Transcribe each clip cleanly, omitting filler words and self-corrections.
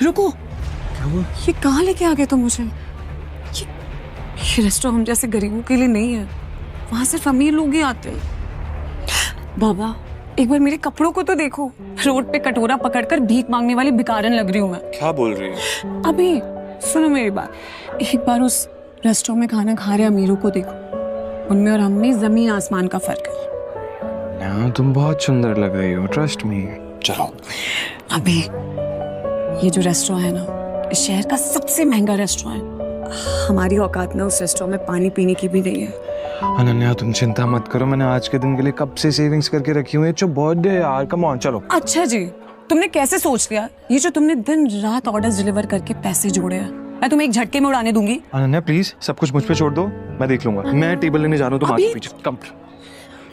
रुको, क्या हुआ? ये कहाँ लेके आ गए तुम मुझे? ये रेस्टोरेंट हम जैसे गरीबों के लिए नहीं है, वहां सिर्फ अमीर लोग ही आते हैं। बाबा, एक बार मेरे कपड़ों को तो देखो, रोड पे कटोरा पकड़कर भीख मांगने वाली भिखारन लग रही हूँ मैं। क्या बोल रही है? अभी सुनो मेरी बात, एक बार उस रेस्टोरेंट में खाना खा रहे अमीरों को देखो, उनमें और हम में जमीन आसमान का फर्क है। ना, तुम बहुत सुंदर लग रही हो, ट्रस्ट मी। चलो। अभी ये जो रेस्टोरेंट है ना, इस शहर का सबसे महंगा रेस्टोरेंट है। हमारी औकात ना उस रेस्टोरेंट में पानी पीने की भी नहीं है। अनन्या, तुम चिंता मत करो, मैंने आज के दिन के लिए कब से सेविंग्स करके रखी हुई है। जो बर्थडे है यार, कम ऑन, चलो। अच्छा जी, तुमने कैसे सोच लिया? ये जो तुमने दिन रात ऑर्डर्स डिलीवर करके पैसे जोड़े हैं, मैं तुम्हें एक झटके में उड़ाने दूंगी। अनन्या प्लीज, सब कुछ मुझ पे छोड़ दो, मैं देख लूंगा। मैं टेबल लेने जा रहा हूँ, तुम आगे पीछे कम।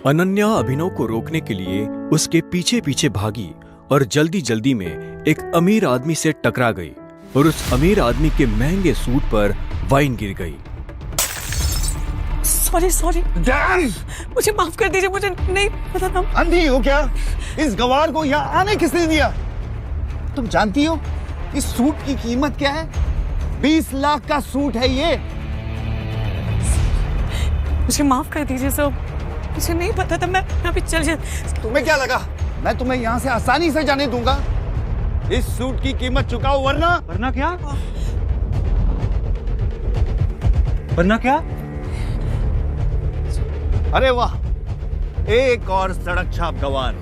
अनन्या अभिनव को रोकने के लिए उसके पीछे पीछे भागी और जल्दी जल्दी में एक अमीर आदमी से टकरा गई और उस अमीर आदमी के महंगे सूट पर वाइन गिर गई। सॉरी, मुझे माफ कर दीजिए, मुझे नहीं पता था। अंधी हो क्या? इस गवार को यहाँ आने किसने दिया? तुम जानती हो इस सूट की कीमत क्या है? 20 लाख का सूट है ये। मुझे माफ कर दीजिए सब, मुझे नहीं पता था। मैं अभी चल जाती। तुम्हें क्या लगा मैं तुम्हें यहाँ से आसानी से जाने दूंगा? इस सूट की कीमत चुकाओ, वरना क्या? वरना क्या? अरे वाह, एक और सड़क छाप गवार।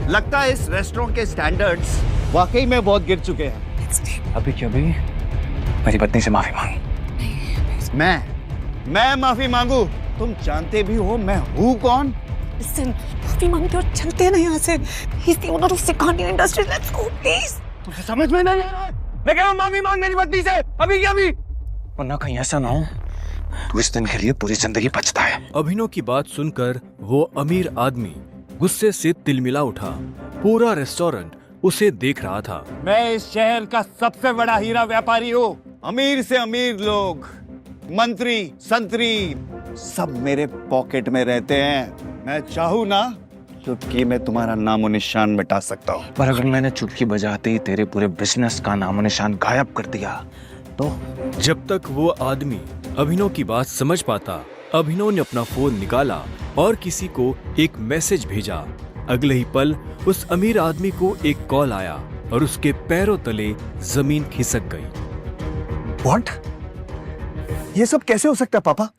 लगता है इस रेस्टोरेंट के स्टैंडर्ड्स वाकई में बहुत गिर चुके हैं। अभी क्या? अभी मेरी पत्नी से माफी मांग। मैं माफी मांगू? तुम जानते भी हो मैं हूँ कौन? माफी मांगते और चलते हैं ना यहाँ से। He's the owner of Sikandi Industries. Let's go, please. तुझे समझ में नहीं आ रहा है? मैं कह रहा हूँ माफी मांग मेरी पत्नी से, अभी क्या अभी? वरना कहीं ऐसा ना हो तू इस दिन के लिए पूरी जिंदगी बचता है। अभिनव की बात सुनकर वो अमीर आदमी गुस्से से तिलमिला उठा। पूरा रेस्टोरेंट उसे देख रहा था। मैं इस शहर का सबसे बड़ा हीरा व्यापारी हूँ। अमीर से अमीर लोग, मंत्री, संतरी, सब मेरे पॉकेट में रहते हैं। मैं चाहूँ ना, चुटकी में तुम्हारा नामो निशान मिटा सकता हूँ। पर अगर मैंने चुटकी बजाते ही तेरे पूरे बिजनेस का नामो निशान गायब कर दिया तो? जब तक वो आदमी अभिनव की बात समझ पाता, अभिनव ने अपना फोन निकाला और किसी को एक मैसेज भेजा। अगले ही पल उस अमीर आदमी को एक कॉल आया और उसके पैरों तले जमीन खिसक गई। व्हाट? ये सब कैसे हो सकता है पापा?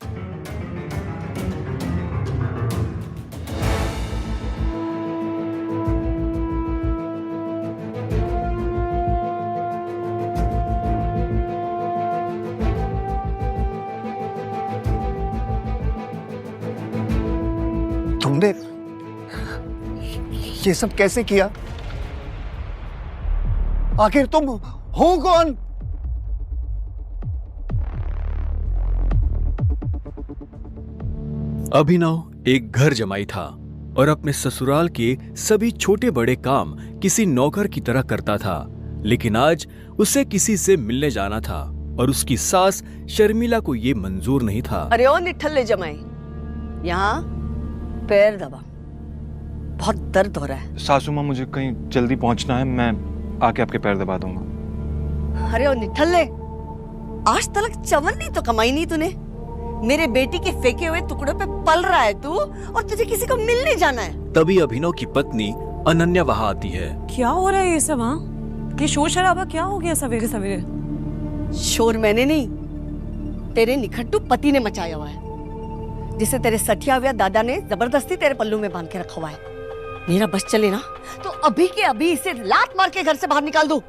तुमने ये सब कैसे किया? आखिर तुम हो कौन? अभिनव एक घर जमाई था और अपने ससुराल के सभी छोटे बड़े काम किसी नौकर की तरह करता था। लेकिन आज उसे किसी से मिलने जाना था और उसकी सास शर्मिला को ये मंजूर नहीं था। अरे ओ निठल्ले जमाई, यहाँ पैर दबा, बहुत दर्द हो रहा है। सासू माँ, मुझे कहीं जल्दी पहुंचना है, मैं आके आपके पैर दबा दूंगा। अरे ओ निठल्ले, आज तक चवन्नी तो कमाई नहीं तूने। मेरे बेटी के फेंके हुए टुकड़ों पे पल रहा है तू, और तुझे किसी को मिलने जाना है। तभी अभिनव की पत्नी अनन्या वहां आती है। क्या हो रहा है ये सब? हाँ, ये शोर शराबा क्या हो गया सवेरे सवेरे? शोर मैंने नहीं, तेरे निखट्टू पति ने मचाया हुआ है, जिसे तेरे सठिया हुआ दादा ने जबरदस्ती तेरे पल्लू में बांध के रखा हुआ है। मेरा बस चले ना तो अभी के अभी इसे लात मार के घर से बाहर निकाल दूं।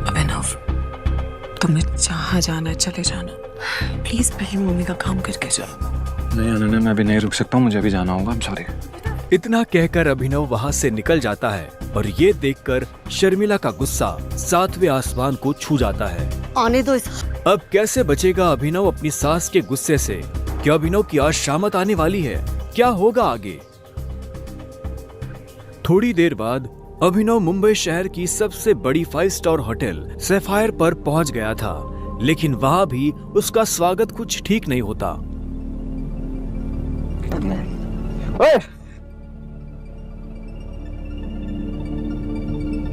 अभिनव, तुम्हें जहाँ जाना है चले जाना, प्लीज पहले मम्मी का काम करके जाओ। नहीं अनन्या, मैं अभी नहीं रुक सकता हूँ, मुझे अभी जाना होगा। I'm sorry। इतना कहकर अभिनव वहां से निकल जाता है और ये देखकर शर्मिला का गुस्सा 7वें आसमान को छू जाता है। आने दो इस। अब कैसे बचेगा अभिनव अपनी सास के गुस्से से? क्या अभिनव की आज शामत आने वाली है? क्या होगा आगे? थोड़ी देर बाद अभिनव मुंबई शहर की सबसे बड़ी 5 स्टार होटल सैफायर पर पहुंच गया था, लेकिन वहां भी उसका स्वागत कुछ ठीक नहीं होता।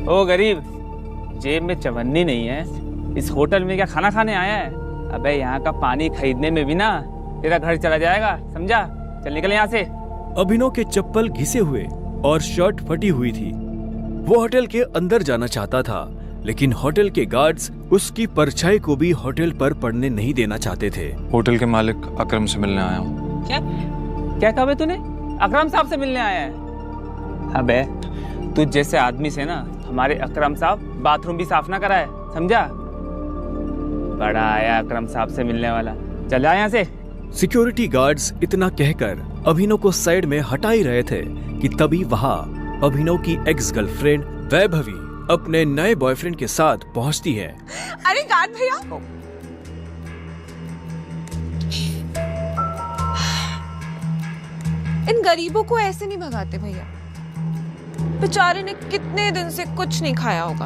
ओ गरीब, जेब में चवन्नी नहीं है, इस होटल में क्या खाना खाने आया है? अबे यहाँ का पानी खरीदने में भी ना तेरा घर चला जाएगा, समझा? चल निकल यहाँ से। अभिनव के चप्पल घिसे हुए और शर्ट फटी हुई थी। वो होटल के अंदर जाना चाहता था, लेकिन होटल के गार्ड्स उसकी परछाई को भी होटल पर पड़ने नहीं देना चाहते थे। होटल के मालिक अकरम से मिलने आया हूँ। क्या कहा बे तूने? अकरम साहब से मिलने आया है? अबे तुझ जैसे आदमी से ना हमारे अकरम साहब बाथरूम भी साफ ना कराए, समझा? बड़ा आया अकरम साहब से मिलने वाला, चल आ यहाँ से। सिक्योरिटी गार्ड्स इतना कहकर अभिनव को साइड में हटा ही रहे थे कि तभी वहां अभिनव की एक्स गर्लफ्रेंड वैभवी अपने नए बॉयफ्रेंड के साथ पहुंचती है। अरे गार्ड भैया, इन गरीबों को ऐसे नहीं भगाते भैया। बेचारे ने कितने दिन से कुछ नहीं खाया होगा।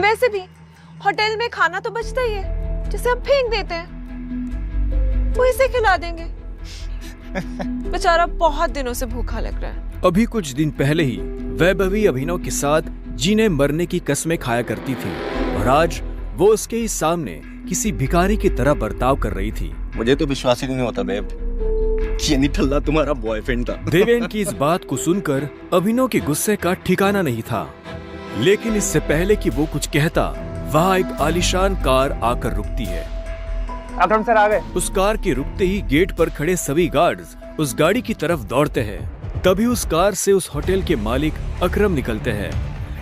वैसे भी होटल में खाना तो बचता ही है, जिसे हम फेंक देते हैं, वो इसे खिला देंगे। बेचारा बहुत दिनों से भूखा लग रहा है। अभी कुछ दिन पहले ही वैभवी अभिनव के साथ जीने मरने की कस्में खाया करती थी और आज वो उसके ही सामने किसी भिखारी की तरह बर्ताव कर रही थी। मुझे तो विश्वास ही नहीं होता बेब कि ये निठल्ला तुम्हारा बॉयफ्रेंड था। देवेन की इस बात को सुनकर अभिनव के गुस्से का ठिकाना नहीं था, लेकिन इससे पहले कि वो कुछ कहता, वहाँ एक आलीशान कार आकर रुकती है। अकरम सर आ गए। उस कार के रुकते ही गेट पर खड़े सभी गार्ड्स उस गाड़ी की तरफ दौड़ते हैं। तभी उस कार से उस होटल के मालिक अकरम निकलते हैं।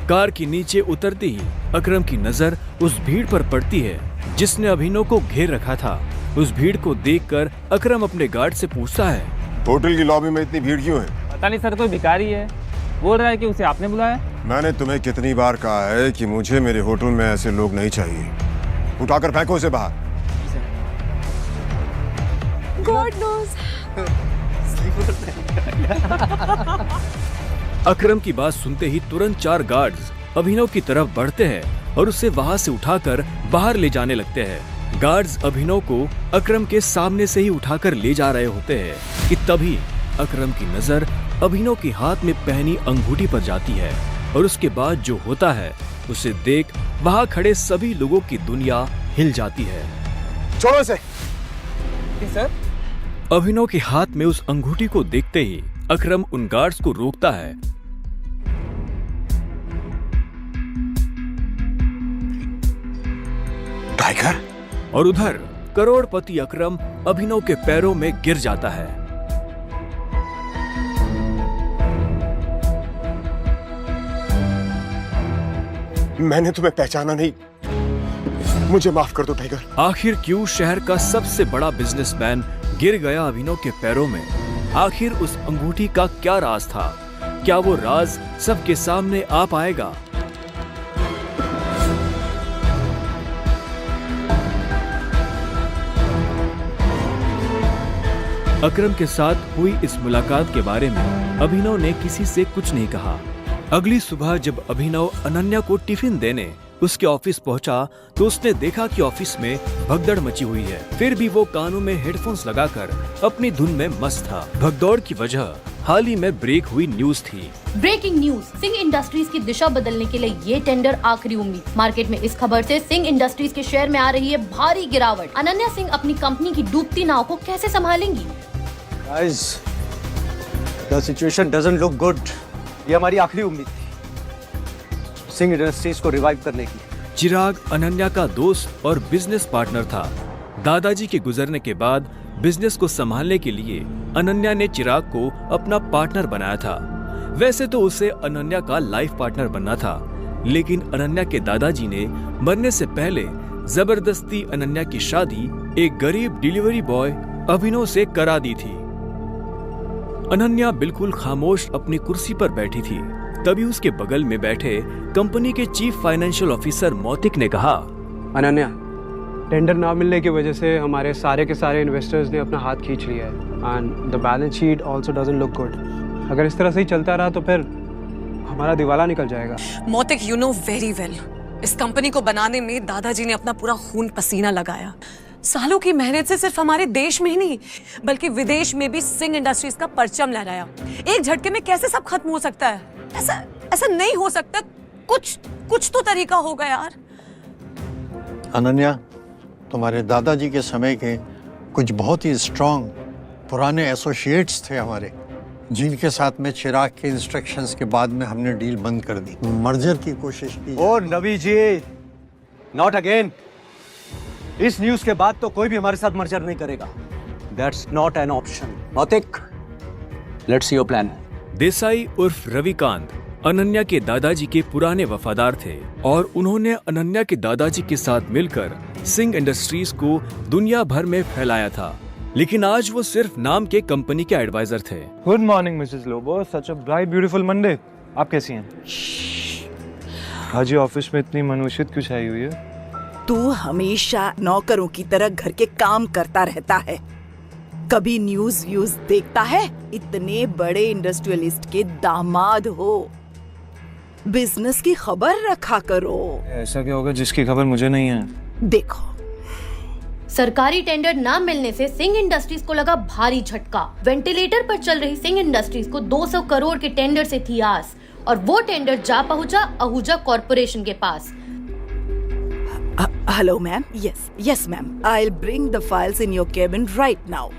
कार के नीचे उतरते ही अकरम की नजर उस भीड़ पर पड़ती है जिसने अभिनव को घेर रखा था। उस भीड़ को देखकर अकरम अपने गार्ड से पूछता है, होटल की लॉबी में इतनी भीड़ क्यों है? पता नहीं सर, कोई भिखारी है, बोल रहा है कि उसे आपने बुलाया। मैंने तुम्हें कितनी बार कहा है कि मुझे मेरे होटल में ऐसे लोग नहीं चाहिए। उठाकर फेंको उसे बाहर। God knows। अकरम की बात सुनते ही तुरंत 4 गार्ड्स अभिनव की तरफ बढ़ते हैं और उसे वहां से उठाकर बाहर ले जाने लगते हैं। गार्ड्स अभिनव को अकरम के सामने से ही उठाकर ले जा रहे होते हैं कि तभी अकरम की नजर अभिनव के हाथ में पहनी अंगूठी पर जाती है और उसके बाद जो होता है उसे देख वहां खड़े सभी लोगों की दुनिया हिल जाती है। छोड़ो इसे। सर, अभिनव के हाथ में उस अंगूठी को देखते ही अकरम उन गार्ड्स को रोकता है। टाइगर। और उधर करोड़पति अकरम अभिनव के पैरों में गिर जाता है। मैंने तुम्हें पहचाना नहीं, मुझे माफ कर दो टाइगर। आखिर क्यों शहर का सबसे बड़ा बिजनेसमैन गिर गया अभिनव के पैरों में? आखिर उस अंगूठी का क्या राज था? क्या वो राज सबके सामने आ पाएगा? अकरम के साथ हुई इस मुलाकात के बारे में अभिनव ने किसी से कुछ नहीं कहा। अगली सुबह जब अभिनव अनन्या को टिफिन देने उसके ऑफिस पहुंचा तो उसने देखा कि ऑफिस में भगदड़ मची हुई है। फिर भी वो कानों में हेडफोन्स लगाकर अपनी धुन में मस्त था। भगदौड़ की वजह हाल ही में ब्रेक हुई न्यूज थी। ब्रेकिंग न्यूज, सिंह इंडस्ट्रीज की दिशा बदलने के लिए ये टेंडर आखिरी उम्मीद। मार्केट में इस खबर से सिंह इंडस्ट्रीज के शेयर में आ रही है भारी गिरावट। अनन्या सिंह अपनी कंपनी की डूबती नाव को कैसे संभालेंगी? Guys, the situation doesn't look good. ये हमारी आखिरी उम्मीद थी सिंह इंडस्ट्रीज को रिवाइव करने की। चिराग अनन्या का दोस्त और बिजनेस पार्टनर था। दादाजी के गुजरने के बाद बिजनेस को संभालने के लिए अनन्या ने चिराग को अपना पार्टनर बनाया था। वैसे तो उसे अनन्या का लाइफ पार्टनर बनना था, लेकिन अनन्या के दादाजी ने मरने से पहले जबरदस्ती अनन्या की शादी एक गरीब डिलीवरी बॉय अभिनव से करा दी थी। अनन्या बिल्कुल खामोश अपनी कुर्सी पर बैठी थी। तभी उसके बगल में बैठे कंपनी के चीफ फाइनेंशियल ऑफिसर मौतिक ने कहा, अनन्या, टेंडर ना मिलने की वजह से हमारे सारे के सारे इन्वेस्टर्स ने अपना हाथ खींच लिया है and the balance sheet also doesn't look good. अगर इस तरह से ही चलता रहा तो फिर हमारा दिवाला निकल जाएगा। मोतिक, यू नो वेरी वेल, इस कंपनी को बनाने में दादाजी ने अपना पूरा खून पसीना लगाया। सालों की मेहनत से सिर्फ हमारे देश में ही नहीं बल्कि विदेश में भी सिंह इंडस्ट्रीज का परचम लहराया। एक झटके में कैसे सब खत्म हो सकता है? ऐसा ऐसा नहीं हो सकता। कुछ तो तरीका होगा यार। अनन्या, तुम्हारे दादाजी के समय के कुछ बहुत ही स्ट्रांग पुराने एसोसिएट्स थे हमारे, जिनके साथ में चिराग के इंस्ट्रक्शंस के बाद में हमने डील बंद कर दी, मर्जर की कोशिश की। ओ नबी जी, नॉट अगेन। इस न्यूज के बाद तो कोई भी हमारे साथ मर्जर नहीं करेगा। That's not an option. Mautik, let's see your plan. Desai उर्फ रविकांत अनन्या के दादाजी के पुराने वफादार थे और उन्होंने अनन्या के दादाजी के साथ मिलकर सिंह इंडस्ट्रीज को दुनिया भर में फैलाया था, लेकिन आज वो सिर्फ नाम के कंपनी के एडवाइजर थे। Good morning Mrs Lobo, such a bright beautiful Monday. आप कैसी हैं? आज ऑफिस में इतनी मनुष्यत क्यों छाई हुई है? तू हमेशा नौकरों की तरह घर के काम करता रहता है, कभी न्यूज व्यूज देखता है? इतने बड़े इंडस्ट्रियलिस्ट के दामाद हो, बिजनेस की खबर रखा करो। ऐसा क्या होगा जिसकी खबर मुझे नहीं है? देखो, सरकारी टेंडर न मिलने से सिंह इंडस्ट्रीज को लगा भारी झटका। वेंटिलेटर पर चल रही सिंह इंडस्ट्रीज को 200 करोड़ के टेंडर से थी आस, और वो टेंडर जा पहुंचा आहूजा कॉर्पोरेशन के पास। Hello ma'am. Yes ma'am, I will bring the files in your cabin right now.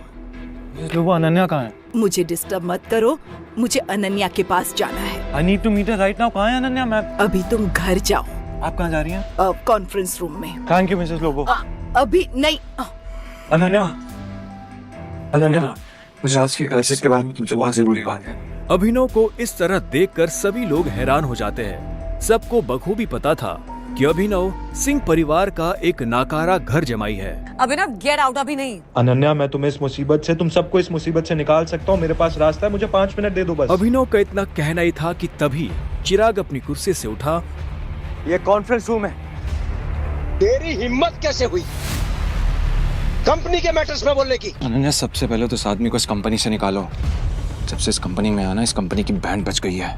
Lobo, Ananya कहाँ है? मुझे डिस्टर्ब मत करो, मुझे अनन्या के पास जाना है। I need to meet her right now. कहाँ है अनन्या मैम? अभी तुम घर जाओ। आप कहाँ जा रही हैं? कॉन्फ्रेंस रूम में। Thank you Mrs Lobo. अभी नहीं। अनन्या, मुझे आज की क्राइसिस के बारे में तुमसे बहुत जरूरी बात है। अभिनव को इस तरह देखकर सभी लोग हैरान हो जाते हैं। सबको बखूबी पता था कि अभिनव सिंह परिवार का एक नाकारा घर जमाई है। अभिनव, गेट आउट। अभी नहीं। अनन्या, मैं तुम्हें इस मुसीबत से, तुम सबको इस मुसीबत से निकाल सकता हूँ। मेरे पास रास्ता है, मुझे 5 मिनट दे दो बस। अभिनव का इतना कहना ही था कि तभी चिराग अपनी कुर्सी से उठा। ये कॉन्फ्रेंस रूम है। तेरी हिम्मत कैसे हुई कंपनी के मैटर्स में बोलने की? अनन्या, सबसे पहले तो इस आदमी को इस कंपनी से निकालो। जब से इस कंपनी में आना, इस कंपनी की बैंड बच गई है।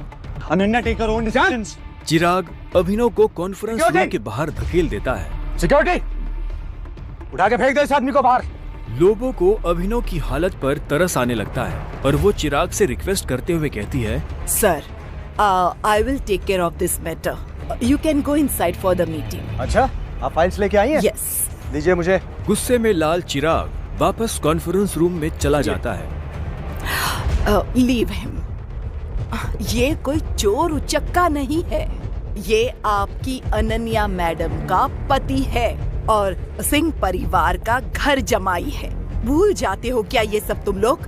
Ananya, take your own decisions. Chirag Abhinav को कॉन्फ्रेंस रूम के बाहर धकेल देता है। सिक्योरिटी, उठा के फेंक दो इस आदमी को बाहर। लोगों को अभिनव की हालत पर तरस आने लगता है और वो चिराग से रिक्वेस्ट करते हुए कहती है, sir, I will take care of this matter. You can go inside for the meeting. अच्छा, आप फाइल्स लेके आई हैं? यस। दीजिए मुझे। गुस्से में लाल चिराग वापस कॉन्फ्रेंस रूम में चला जाता है। Leave him. ये कोई चोर उचक्का नहीं है, ये आपकी अनन्या मैडम का पति है और सिंह परिवार का घर जमाई है। भूल जाते हो क्या ये सब तुम लोग?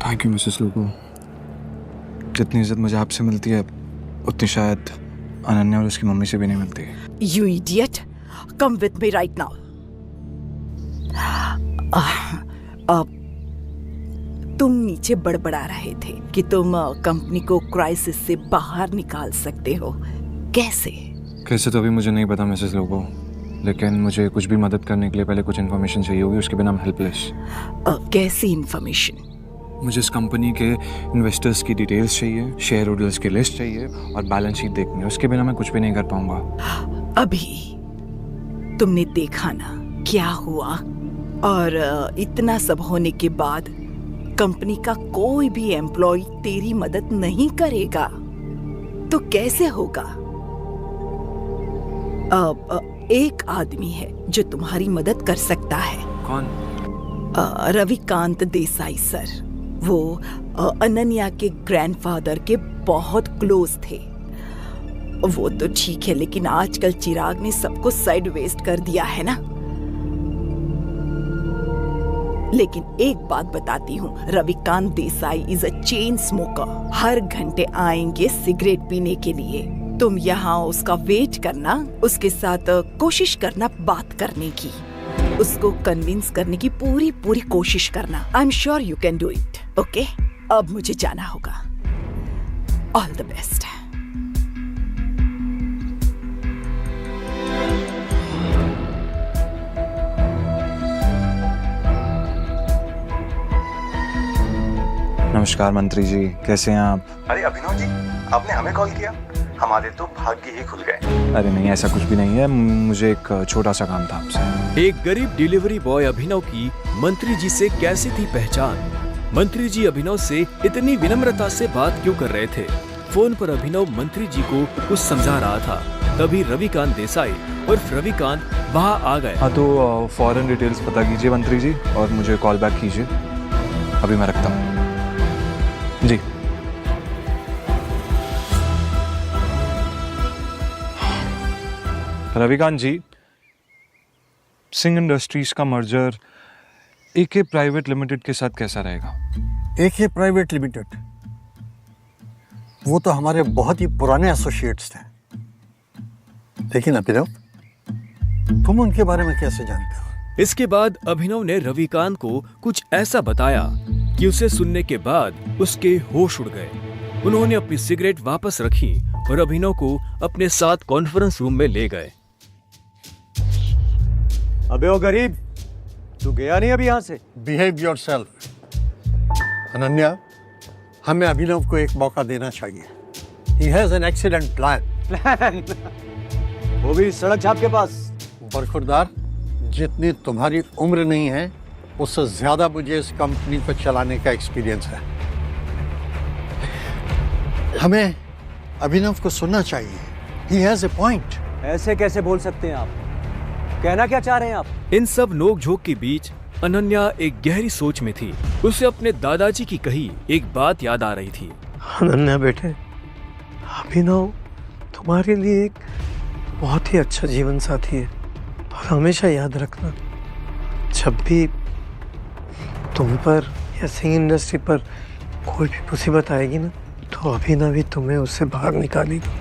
Thank you Mrs Lobo. जितनी इज्जत मुझे आपसे मिलती है उतनी शायद अनन्या और उसकी मम्मी से भी नहीं मिलती। You idiot, come with me right now. तुम नीचे बड़बड़ा रहे थे कि तुम कंपनी को क्राइसिस से बाहर निकाल सकते हो। कैसे तो अभी मुझे नहीं पता मिसेस लोबो, लेकिन मुझे कुछ भी मदद करने के लिए पहले कुछ इन्फॉर्मेशन चाहिए होगी, उसके बिना मैं हेल्पलेस। कैसी इन्फॉर्मेशन? मुझे इस कंपनी के इन्वेस्टर्स की डिटेल्स चाहिए, शेयर होल्डर्स की लिस्ट चाहिए और बैलेंस शीट देखनी है। उसके बिना मैं कुछ भी नहीं कर पाऊंगा। अभी तुमने देखा ना क्या हुआ, और इतना सब होने के बाद कंपनी का कोई भी एम्प्लॉय तेरी मदद नहीं करेगा तो कैसे होगा? एक आदमी है जो तुम्हारी मदद कर सकता है। कौन? रविकांत देसाई सर। वो अनन्या के ग्रैंडफादर के बहुत क्लोज थे। वो तो ठीक है, लेकिन आजकल चिराग ने सबको साइड वेस्ट कर दिया है ना। लेकिन एक बात बताती हूँ, Ravikant Desai is a chain smoker. हर घंटे आएंगे सिगरेट पीने के लिए। तुम यहाँ उसका वेट करना, उसके साथ कोशिश करना बात करने की, उसको कन्विंस करने की पूरी कोशिश करना। I am sure you can do it. Okay, अब मुझे जाना होगा। All the best. नमस्कार मंत्री जी, कैसे हैं आप? अरे अभिनव जी, आपने हमें कॉल किया? हमारे तो भाग्य ही खुल गए। अरे नहीं, ऐसा कुछ भी नहीं है, मुझे एक छोटा सा काम था आपसे। एक गरीब डिलीवरी बॉय अभिनव की मंत्री जी से कैसी थी पहचान? मंत्री जी अभिनव से इतनी विनम्रता से बात क्यों कर रहे थे? फोन पर अभिनव मंत्री जी को कुछ समझा रहा था, तभी रविकांत देसाई और रविकांत वहाँ आ गए। हाँ तो फॉरेन डिटेल्स पता कीजिए मंत्री जी और मुझे कॉल बैक कीजिए। अभी मैं रखता हूँ जी। रविकांत जी, सिंह इंडस्ट्रीज का मर्जर एके प्राइवेट लिमिटेड के साथ कैसा रहेगा? एके प्राइवेट लिमिटेड, वो तो हमारे बहुत ही पुराने एसोसिएट्स थे। लेकिन अभिनव, तुम उनके बारे में कैसे जानते हो? इसके बाद अभिनव ने रविकांत को कुछ ऐसा बताया कि उसे सुनने के बाद उसके होश उड़ गए। उन्होंने अपनी सिगरेट वापस रखी और अभिनव को अपने साथ कॉन्फ्रेंस रूम में ले गए। अबे ओ गरीब, तू गया नहीं अभी यहाँ से? Behave yourself. अनन्या, हमें अभिनव को एक मौका देना चाहिए। He has an excellent plan. वो भी सड़क छाप के पास। बरखुरदार, जितनी तुम्हारी उम्र नहीं है उससे ज्यादा मुझे इस कंपनी को चलाने का एक्सपीरियंस है। हमें अभिनव को सुनना चाहिए। He has a point. ऐसे कैसे बोल सकते हैं आप? कहना क्या चाह रहे हैं आप? इन सब नोक-झोंक के बीच अनन्या एक गहरी सोच में थी। उसे अपने दादाजी की कही एक बात याद आ रही थी। अनन्या बेटे, अभिनव तुम्हारे लिए एक बहुत ही अच्छा जीवन साथी है और हमेशा याद रखना, जब भी तुम पर या सिंह इंडस्ट्री पर कोई भी मुसीबत आएगी ना, तो अभिनव ही तुम्हें उससे बाहर निकालेगी।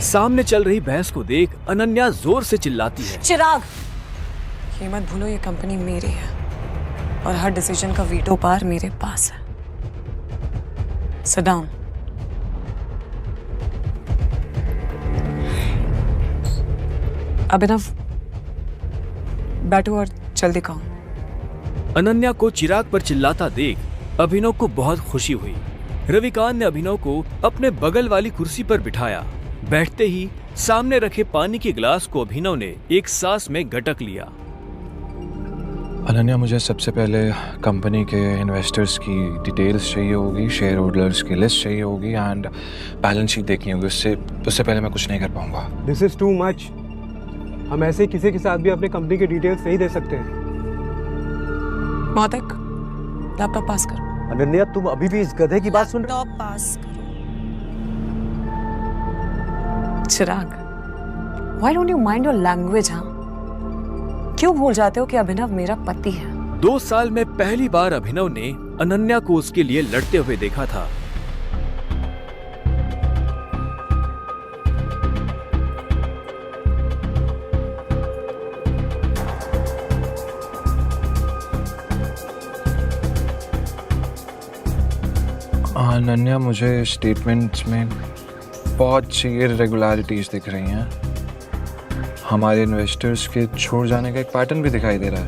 सामने चल रही बहस को देख अनन्या जोर से चिल्लाती है। चिराग, ये मत भूलो ये कंपनी मेरी है और हर डिसीजन का वीटो पावर मेरे पास है। Sit down. अभिनव, बैठो और जल्दी कहो। अनन्या को चिराग पर चिल्लाता देख अभिनव को बहुत खुशी हुई। रविकांत ने अभिनव को अपने बगल वाली कुर्सी पर बिठाया। बैठते ही सामने रखे पानी के गिलास को अभिनव ने एक सांस में गटक लिया। अनन्या, मुझे सबसे पहले कंपनी के इन्वेस्टर्स की डिटेल्स चाहिए होगी, शेयर होल्डर्स की लिस्ट चाहिए होगी एंड बैलेंस शीट देखनी होगी। उससे पहले मैं कुछ नहीं कर पाऊंगा। This is too much. हम ऐसे किसी के साथ भी अपने कंपनी के डिटेल्स नहीं दे सकते हैं। मौतिक, लैपटॉप पास करो। अनन्या, तुम अभी भी इस गधे की बात सुन रहे हो? लैपटॉप पास करो। चिराग, why don't you mind your language, हाँ? क्यों भूल जाते हो कि अभिनव मेरा पति है? 2 साल में पहली बार अभिनव ने अनन्या को उसके लिए लड़ते हुए देखा था। अनन्या, मुझे स्टेटमेंट्स में बहुत सी इरेगुलरिटीज दिख रही हैं। हमारे इन्वेस्टर्स के छोड़ जाने का एक पैटर्न भी दिखाई दे रहा है।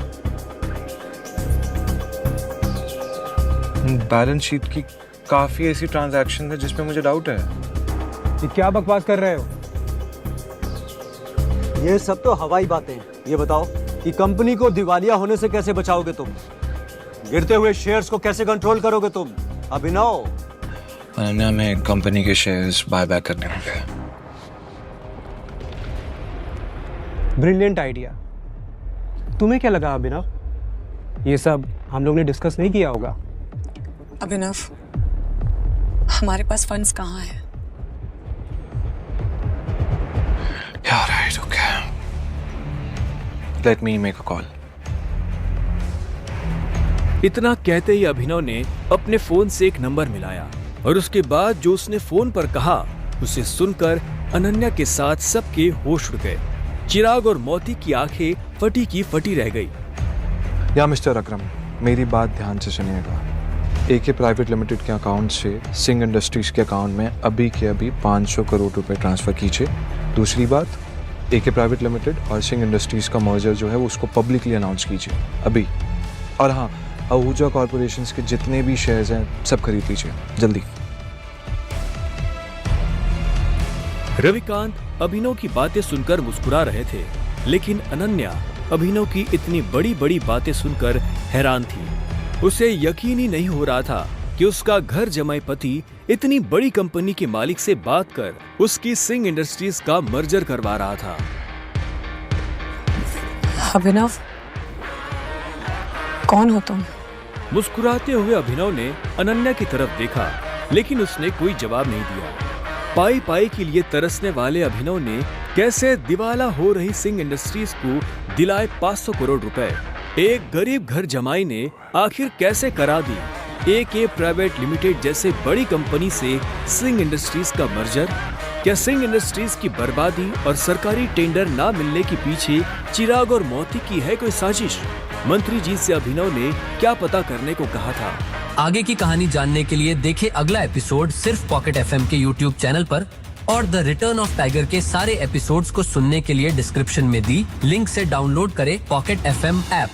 बैलेंस शीट की काफी ऐसी ट्रांजैक्शन है जिसमें मुझे डाउट है। ये क्या बकवास कर रहे हो? ये सब तो हवाई बातें हैं। ये बताओ कि कंपनी को दिवालिया होने से कैसे बचाओगे तुम? गिरते हुए शेयर्स को कैसे कंट्रोल करोगे तुम? अभिनव, अनन्या, में कंपनी के शेयर्स बाय बैक करने होंगे। Brilliant idea. तुम्हें क्या लगा अभिनव? ये सब हम लोग ने डिस्कस नहीं किया होगा। अभिनव, हमारे पास फंड्स कहाँ हैं? Yeah, right, okay. Let me make a call. इतना कहते ही अभिनव ने अपने फोन से एक नंबर मिलाया और उसके बाद जो उसने फोन पर कहा उसे सुनकर अनन्या के साथ सबके होश उड़ गए। चिराग और मोती की आंखें फटी की फटी रह गई। या मिस्टर अकरम, मेरी बात ध्यान से सुनिएगा। एके प्राइवेट लिमिटेड के अकाउंट से सिंह इंडस्ट्रीज के अकाउंट में अभी के अभी 500 करोड़ रुपए ट्रांसफर कीजिए। दूसरी बात, एके प्राइवेट लिमिटेड और सिंह इंडस्ट्रीज का मर्जर जो है वो उसको पब्लिकली अनाउंस कीजिए अभी। और हाँ, आहूजा कॉर्पोरेशंस के जितने भी शेयर्स हैं सब खरीद लीजिए जल्दी। रविकांत अभिनव की बातें सुनकर मुस्कुरा रहे थे, लेकिन अनन्या अभिनव की इतनी बड़ी बड़ी बातें सुनकर हैरान थी। उसे यकीन ही नहीं हो रहा था कि उसका घर जमाई पति इतनी बड़ी कंपनी के मालिक से बात कर उसकी सिंह इंडस्ट्रीज का मर्जर करवा रहा था। अभिनव, कौन हो तुम? मुस्कुराते हुए अभिनव ने अनन्या की तरफ देखा, लेकिन उसने कोई जवाब नहीं दिया। पाई पाई के लिए तरसने वाले अभिनव ने कैसे दिवाला हो रही सिंह इंडस्ट्रीज को दिलाए 500 करोड़ रुपए। एक गरीब घर जमाई ने आखिर कैसे करा दी AK प्राइवेट लिमिटेड जैसे बड़ी कंपनी से सिंह इंडस्ट्रीज का मर्जर। क्या सिंह इंडस्ट्रीज की बर्बादी और सरकारी टेंडर ना मिलने के पीछे चिराग और मोती की है कोई साजिश? मंत्री जी से अभिनव ने क्या पता करने को कहा था? आगे की कहानी जानने के लिए देखें अगला एपिसोड सिर्फ पॉकेट FM के YouTube चैनल पर, और द रिटर्न ऑफ टाइगर के सारे एपिसोड्स को सुनने के लिए डिस्क्रिप्शन में दी लिंक से डाउनलोड करें पॉकेट FM ऐप।